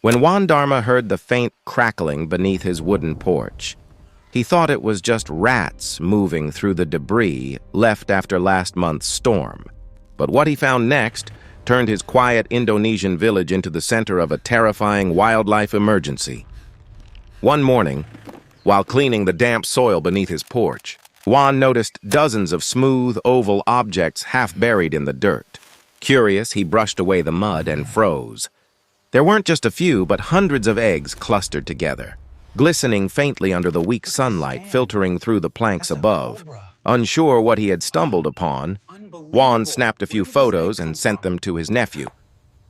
When Wan Dharma heard the faint crackling beneath his wooden porch, he thought it was just rats moving through the debris left after last month's storm. But what he found next turned his quiet Indonesian village into the center of a terrifying wildlife emergency. One morning, while cleaning the damp soil beneath his porch, Wan noticed dozens of smooth, oval objects half buried in the dirt. Curious, he brushed away the mud and froze. There weren't just a few, but hundreds of eggs clustered together, glistening faintly under the weak sunlight filtering through the planks above. Unsure what he had stumbled upon, Wan snapped a few photos and sent them to his nephew,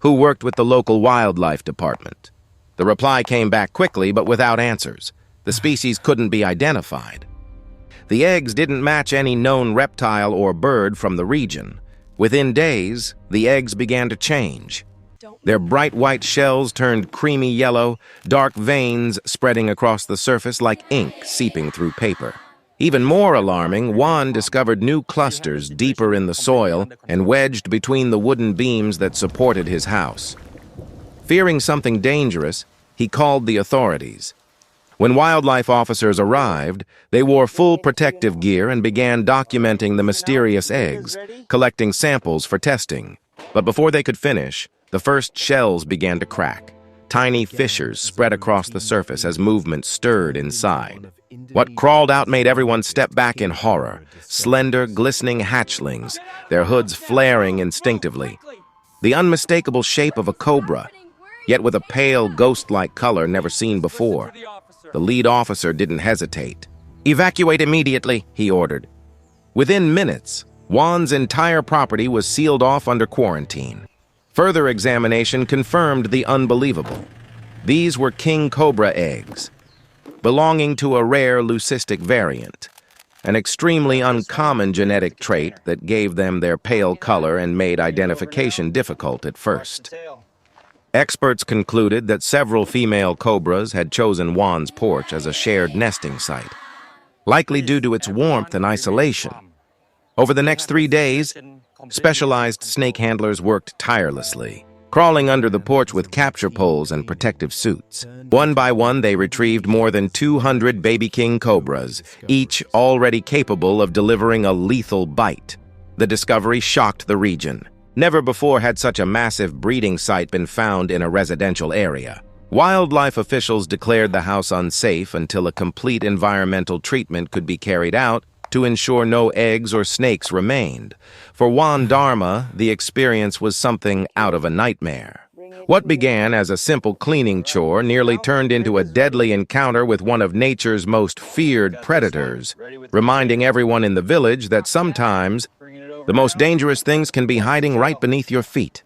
who worked with the local wildlife department. The reply came back quickly, but without answers. The species couldn't be identified. The eggs didn't match any known reptile or bird from the region. Within days, the eggs began to change. Their bright white shells turned creamy yellow, dark veins spreading across the surface like ink seeping through paper. Even more alarming, Wan discovered new clusters deeper in the soil and wedged between the wooden beams that supported his house. Fearing something dangerous, he called the authorities. When wildlife officers arrived, they wore full protective gear and began documenting the mysterious eggs, collecting samples for testing. But before they could finish, the first shells began to crack. Tiny fissures spread across the surface as movement stirred inside. What crawled out made everyone step back in horror. Slender, glistening hatchlings, their hoods flaring instinctively. The unmistakable shape of a cobra, yet with a pale, ghost-like color never seen before. The lead officer didn't hesitate. "Evacuate immediately," he ordered. Within minutes, Wan's entire property was sealed off under quarantine. Further examination confirmed the unbelievable. These were king cobra eggs, belonging to a rare leucistic variant, an extremely uncommon genetic trait that gave them their pale color and made identification difficult at first. Experts concluded that several female cobras had chosen Wan's porch as a shared nesting site, likely due to its warmth and isolation. Over the next 3 days, specialized snake handlers worked tirelessly, crawling under the porch with capture poles and protective suits. One by one, they retrieved more than 200 baby king cobras, each already capable of delivering a lethal bite. The discovery shocked the region. Never before had such a massive breeding site been found in a residential area. Wildlife officials declared the house unsafe until a complete environmental treatment could be carried out to ensure no eggs or snakes remained. For Wan Dharma, the experience was something out of a nightmare. What began as a simple cleaning chore nearly turned into a deadly encounter with one of nature's most feared predators, reminding everyone in the village that sometimes the most dangerous things can be hiding right beneath your feet.